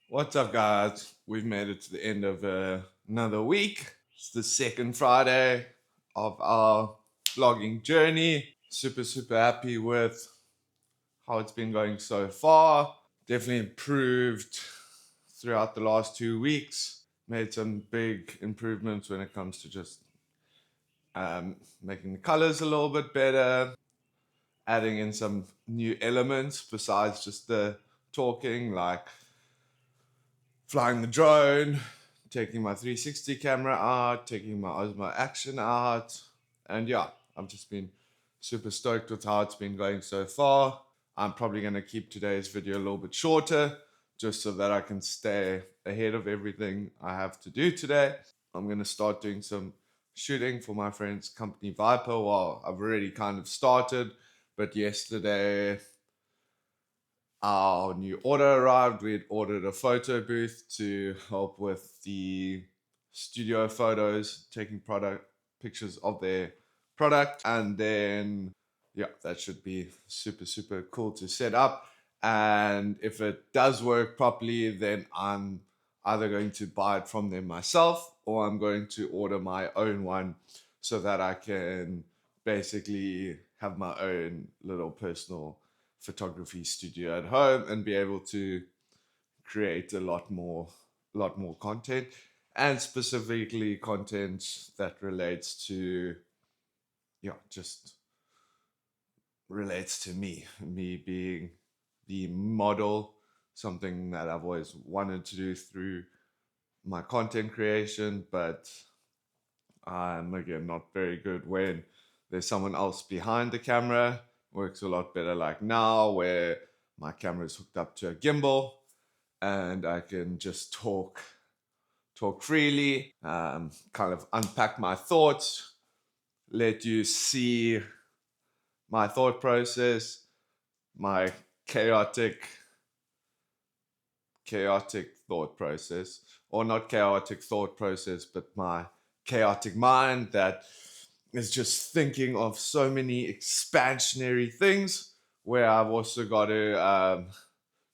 What's up, guys? We've made it to the end of another week. It's the second Friday of our vlogging journey. Super happy with how it's been going so far. Definitely improved throughout the last 2 weeks. Made some big improvements when it comes to just making the colors a little bit better, adding in some new elements besides just the talking, like flying the drone, taking my 360 camera out, taking my Osmo Action out. And yeah, I've just been super stoked with how it's been going so far. I'm probably going to keep today's video a little bit shorter just so that I can stay ahead of everything I have to do today. I'm going to start doing some shooting for my friend's company Viper. Well, I've already kind of started, but yesterday our new order arrived. We had ordered a photo booth to help with the studio photos, taking product pictures of their product, and then yeah, that should be super cool to set up. And if it does work properly, then I'm either going to buy it from them myself or I'm going to order my own one so that I can basically have my own little personal photography studio at home and be able to create a lot more content, and specifically content that relates to just relates to me being the model, something that I've always wanted to do through my content creation, but I'm again not very good when there's someone else behind the camera. Works a lot better like now where my camera is hooked up to a gimbal and I can just talk freely, kind of unpack my thoughts, let you see my thought process, my chaotic thought process, or not chaotic thought process, but my chaotic mind that is just thinking of so many expansionary things, where I've also got to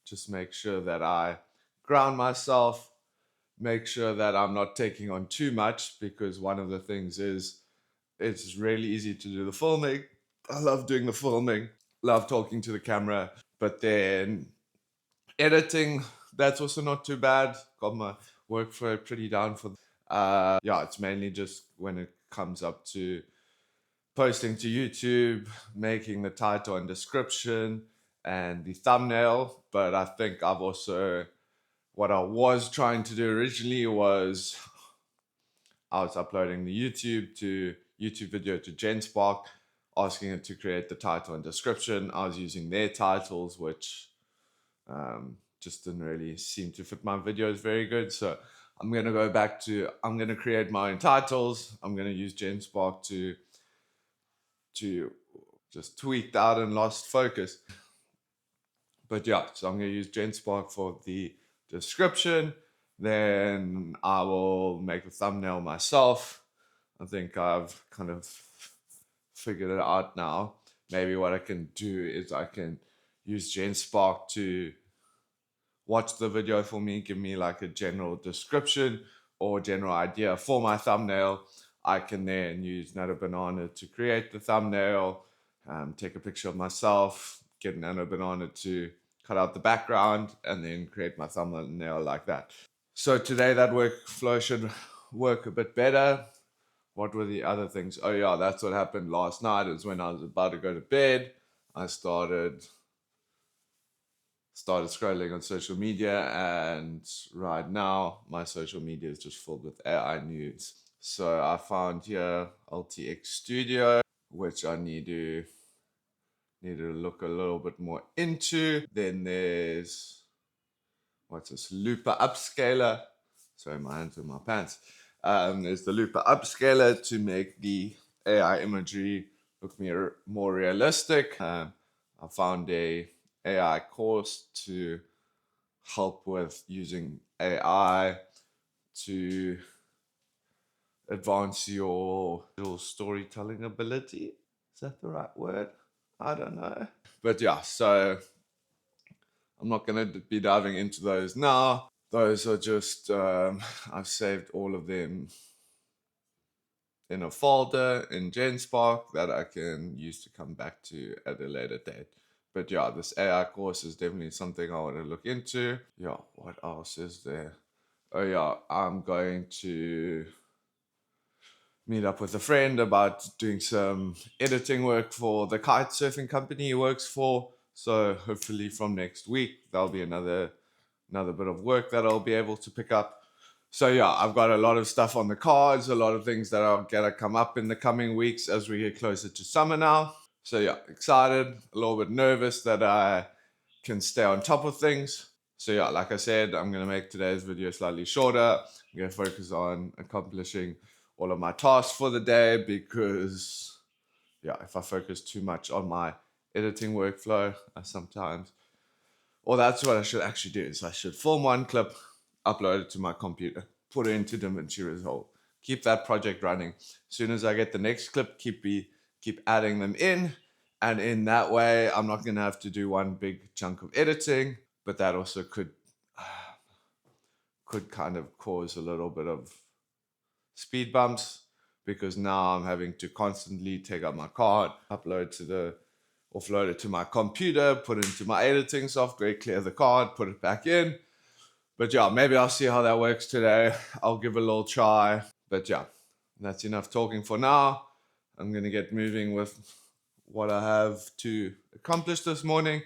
just make sure that I ground myself, make sure that I'm not taking on too much, because one of the things is it's really easy to do the filming. I love doing the filming, love talking to the camera, but then editing, that's also not too bad. Got my workflow pretty down for yeah, it's mainly just when it comes up to posting to YouTube, making the title and description and the thumbnail. But I think I've also, what I was trying to do originally was I was uploading the YouTube video to Genspark, asking it to create the title and description. I was using their titles, which just didn't really seem to fit my videos very good. So I'm going to go back to, I'm going to create my own titles. I'm going to use Genspark to just tweaked out and lost focus. But yeah, so I'm going to use Genspark for the description. Then I will make the thumbnail myself. I think I've kind of figured it out now. Maybe what I can do is I can use Genspark to watch the video for me, give me like a general description or general idea for my thumbnail. I can then use Nano Banana to create the thumbnail, take a picture of myself, get Nano Banana to cut out the background, and then create my thumbnail like that. So today that workflow should work a bit better. What were the other things? Oh yeah, that's what happened last night. Is when I was about to go to bed, I started scrolling on social media, and right now my social media is just filled with AI news. So I found here LTX Studio, which I need to look a little bit more into. Then there's, what's this, Looper Upscaler. Sorry, my hands in my pants. There's the Looper Upscaler to make the AI imagery look more realistic. I found a AI course to help with using AI to advance your storytelling ability. Is that the right word? I don't know. But yeah, so I'm not going to be diving into those now. those are just, I've saved all of them in a folder in Genspark that I can use to come back to at a later date. But yeah, this AI course is definitely something I want to look into. Yeah, what else is there? Oh yeah, I'm going to meet up with a friend about doing some editing work for the kite surfing company he works for. So hopefully from next week there'll be another bit of work that I'll be able to pick up. So yeah, I've got a lot of stuff on the cards, a lot of things that are gonna come up in the coming weeks as we get closer to summer now. So yeah, excited, a little bit nervous that I can stay on top of things. So yeah, like I said, I'm gonna make today's video slightly shorter. I'm gonna focus on accomplishing all of my tasks for the day, because yeah, if I focus too much on my editing workflow, I sometimes, or that's what I should actually do, is I should film one clip, upload it to my computer, put it into DaVinci Resolve, keep that project running. As soon as I get the next clip, keep adding them in, and in that way, I'm not gonna have to do one big chunk of editing. But that also could kind of cause a little bit of speed bumps, because now I'm having to constantly take out my card, offload it to my computer, put it into my editing software, clear the card, put it back in. But yeah, maybe I'll see how that works today. I'll give it a little try. But yeah, that's enough talking for now. I'm going to get moving with what I have to accomplish this morning.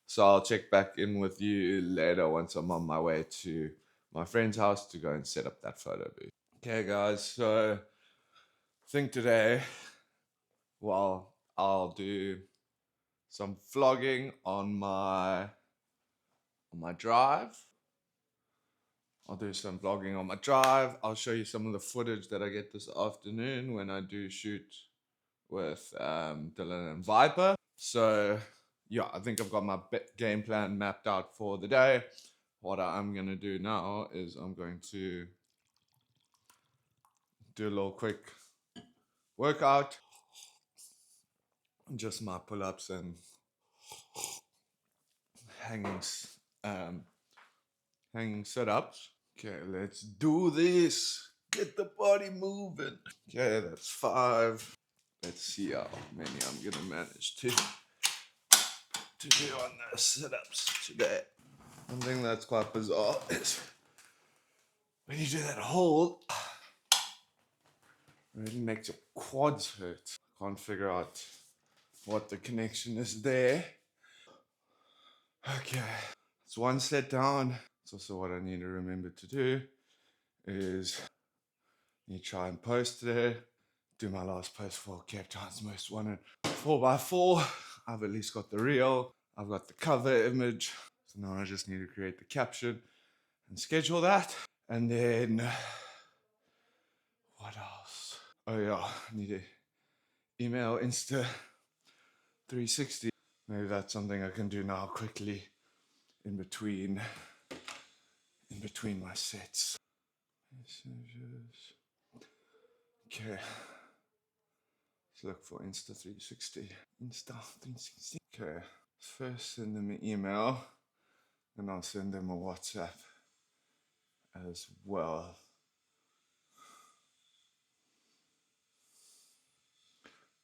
So I'll check back in with you later once I'm on my way to my friend's house to go and set up that photo booth. Okay, guys, so I think today, well, I'll do some vlogging on my drive. I'll do some vlogging on my drive. I'll show you some of the footage that I get this afternoon when I do shoot with Dylan and Viper. So yeah, I think I've got my game plan mapped out for the day. What I'm going to do now is I'm going to do a little quick workout. Just my pull-ups and hanging sit-ups. Okay, let's do this. Get the body moving. Okay, that's 5. Let's see how many I'm gonna manage to do on the sit-ups today. One thing that's quite bizarre is when you do that hold, it really makes your quads hurt. Can't figure out what the connection is there. Okay, it's one set down. It's also what I need to remember to do is you try and post today. Do my last post for Cape Town's Most Wanted 4x4. I've at least got the reel. I've got the cover image. So now I just need to create the caption and schedule that. And then, what else? Oh yeah, I need to email Insta 360. Maybe that's something I can do now quickly in between my sets. Messages. Okay. Let's look for Insta 360. Insta 360. Okay. First send them an email, and I'll send them a WhatsApp as well.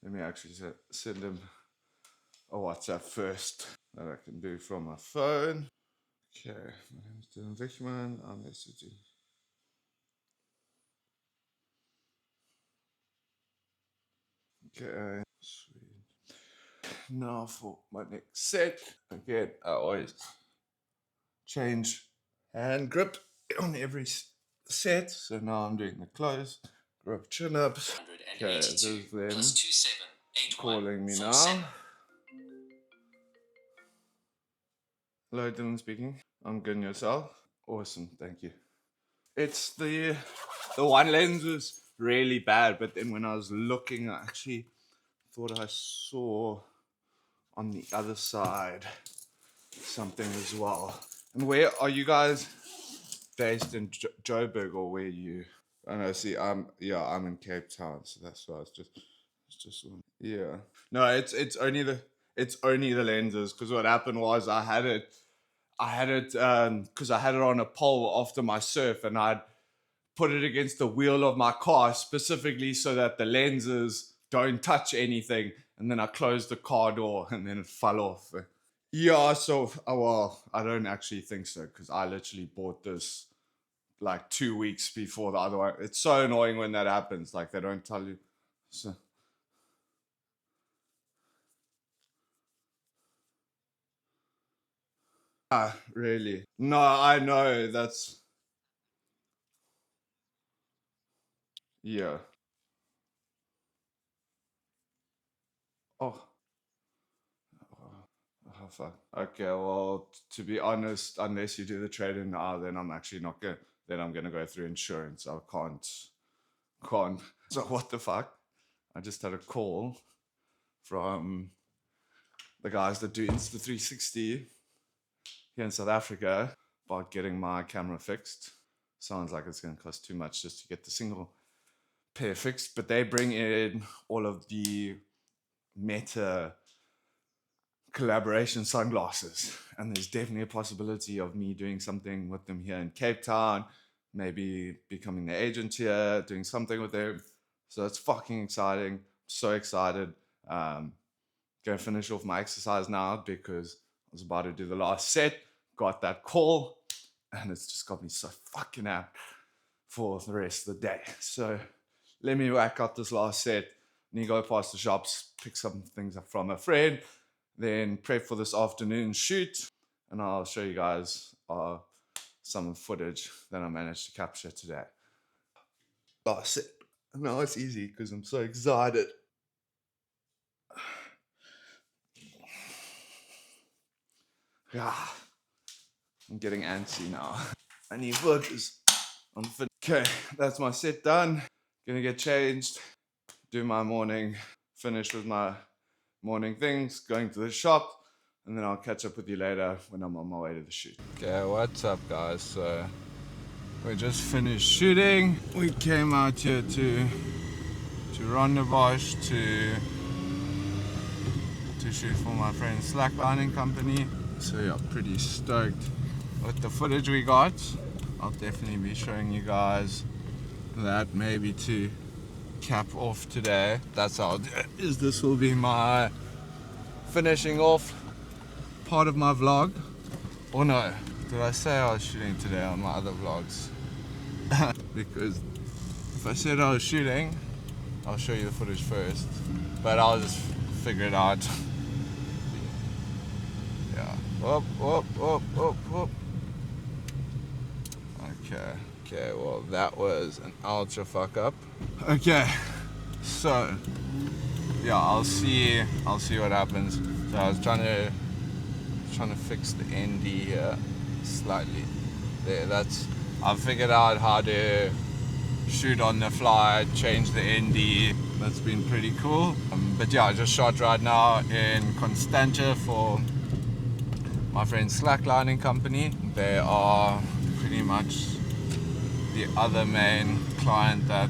Let me actually send them a WhatsApp first that I can do from my phone. Okay, my name is Dylan Wichman. I'm messaging. Okay, sweet. Now for my next set. Again, I always change hand grip on every set. So now I'm doing the close grip chin ups. Okay, this is them calling me now. Hello, Dylan speaking. I'm good, and yourself? Awesome, thank you. It's the one lens was really bad, but then when I was looking, I actually thought I saw on the other side something as well. And where are you guys based, in Joburg, or where you? I know. See, I'm in Cape Town, so that's why it's just yeah. No, it's only the lenses, because what happened was I had it I had it because I had it on a pole after my surf, and I'd put it against the wheel of my car specifically so that the lenses don't touch anything. And then I closed the car door, and then it fell off. Yeah, so well, I don't actually think so because I literally bought this like 2 weeks before the other one. It's so annoying when that happens. Like they don't tell you. So, really? No, I know that's yeah. Oh, oh fuck. Okay, well, to be honest, unless you do the trade-in now, then I'm actually not gonna. Then I'm gonna go through insurance. I can't. So what the fuck? I just had a call from the guys that do Insta360 here in South Africa about getting my camera fixed. Sounds like it's going to cost too much just to get the single pair fixed, but they bring in all of the Meta collaboration sunglasses, and there's definitely a possibility of me doing something with them here in Cape Town, maybe becoming the agent here, doing something with them. So it's fucking exciting. So excited. Gonna finish off my exercise now because I was about to do the last set, got that call, and it's just got me so fucking out for the rest of the day. So let me whack out this last set, and you go past the shops, pick some things up from a friend, then prep for this afternoon shoot, and I'll show you guys some footage that I managed to capture today. Last set. No, it's easy because I'm so excited. Yeah, I'm getting antsy now. I need focus. I'm fit. Okay, that's my set done. Gonna get changed, do my morning, finish with my morning things, going to the shop, and then I'll catch up with you later when I'm on my way to the shoot. Okay, what's up, guys? So we just finished shooting. We came out here to Rondebosch to shoot for my friend's slacklining company. So yeah, pretty stoked with the footage we got. I'll definitely be showing you guys that maybe to cap off today. That's how I'll do it. Is this will be my finishing off part of my vlog. Or no, did I say I was shooting today on my other vlogs? Because if I said I was shooting, I'll show you the footage first. But I'll just figure it out. Yeah. Whoop, whoop, whoop, whoop, whoop. Okay, well that was an ultra fuck up. Okay, so yeah, I'll see what happens. So I was trying to fix the ND here slightly. There, I've figured out how to shoot on the fly, change the ND. That's been pretty cool. But yeah, I just shot right now in Constantia for my friend's slacklining company. They are pretty much the other main client that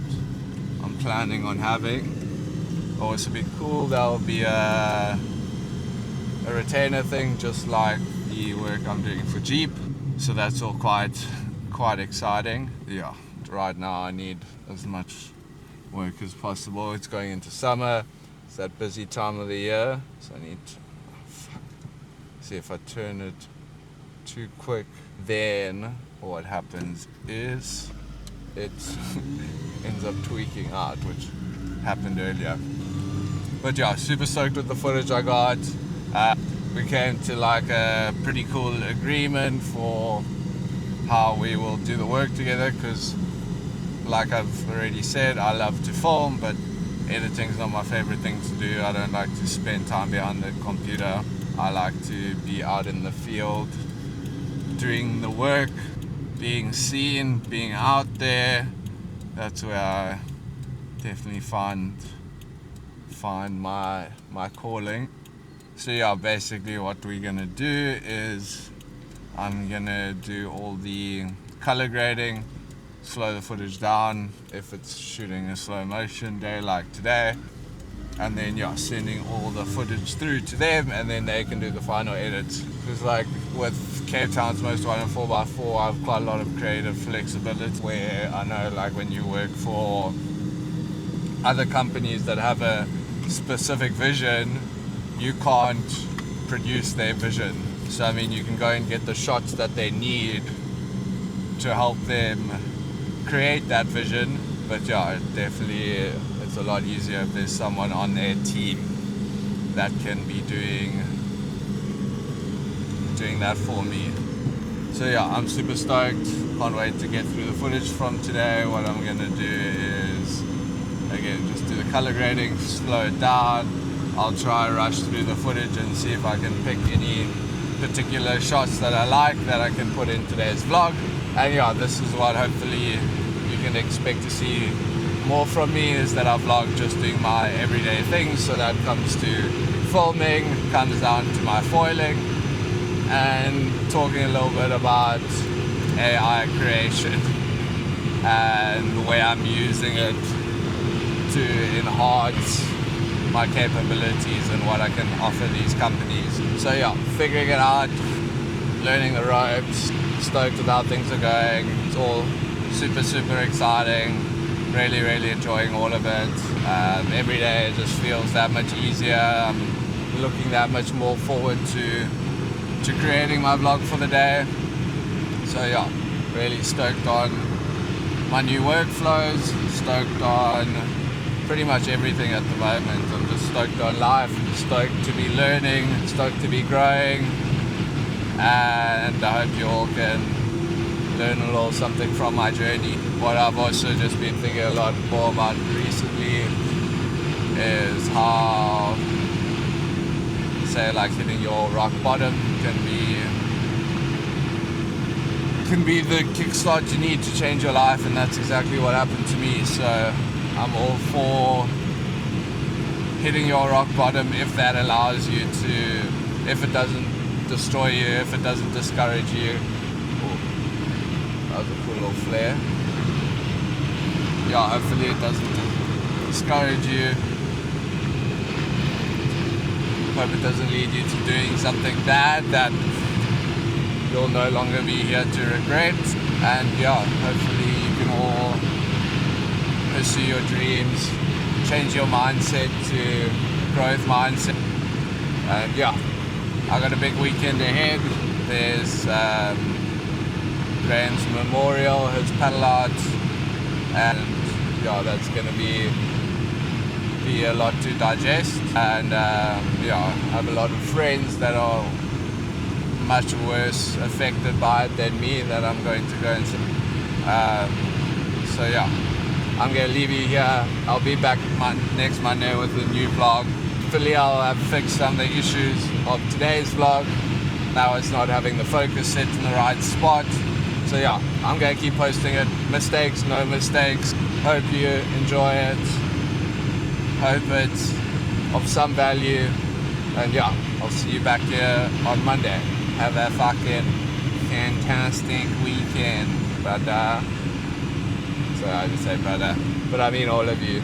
I'm planning on having. Always a bit cool. There'll be a retainer thing, just like the work I'm doing for Jeep. So that's all quite exciting. Yeah, right now I need as much work as possible. It's going into summer. It's that busy time of the year. So I need to see if I turn it too quick, then what happens is it ends up tweaking out, which happened earlier. But yeah, super stoked with the footage I got. We came to like a pretty cool agreement for how we will do the work together, because like I've already said, I love to film, but editing's not my favorite thing to do. I don't like to spend time behind the computer. I like to be out in the field doing the work, being seen, being out there. That's where I definitely find my calling. So yeah, basically what we're gonna do is I'm gonna do all the color grading, slow the footage down if it's shooting a slow motion day like today, and then yeah, sending all the footage through to them, and then they can do the final edits. Because like with Cape Town's Most Wanted 4x4, I have quite a lot of creative flexibility, where I know like when you work for other companies that have a specific vision, you can't produce their vision. So I mean, you can go and get the shots that they need to help them create that vision, but yeah, definitely it's a lot easier if there's someone on their team that can be doing that for me. So yeah, I'm super stoked. Can't wait to get through the footage from today. What I'm gonna do is, again, just do the color grading, slow it down. I'll try rush through the footage and see if I can pick any particular shots that I like that I can put in today's vlog. And yeah, this is what hopefully you can expect to see more from me, is that I vlog just doing my everyday things. So that comes to filming, comes down to my foiling, and talking a little bit about AI creation and where I'm using it to enhance my capabilities and what I can offer these companies. So yeah, figuring it out, learning the ropes, stoked with how things are going. It's all super exciting. Really enjoying all of it. Every day it just feels that much easier. I'm looking that much more forward to creating my vlog for the day. So yeah, really stoked on my new workflows, stoked on pretty much everything at the moment. I'm just stoked on life, stoked to be learning, stoked to be growing, and I hope you all can learn a little something from my journey. What I've also just been thinking a lot more about recently is how, say, like hitting your rock bottom can be the kickstart you need to change your life, and that's exactly what happened to me. So I'm all for hitting your rock bottom if that allows you to, if it doesn't destroy you, if it doesn't discourage you. Oh, that was a cool little flare. Yeah, hopefully it doesn't discourage you. Hope it doesn't lead you to doing something bad that you'll no longer be here to regret. And yeah, hopefully you can all pursue your dreams, change your mindset to growth mindset. And yeah, I got a big weekend ahead. There's Graham's Memorial, his paddle out, and yeah, that's gonna be a lot to digest. And yeah, I have a lot of friends that are much worse affected by it than me that I'm going to go and see. So yeah, I'm going to leave you here. I'll be back next Monday with a new vlog. Hopefully I'll have fixed some of the issues of today's vlog. Now it's not having the focus set in the right spot. So yeah, I'm going to keep posting it. Mistakes, no mistakes. Hope you enjoy it. Hope it's of some value. And yeah, I'll see you back here on Monday. Have a fucking fantastic weekend, brother. So I just say brother, but I mean all of you.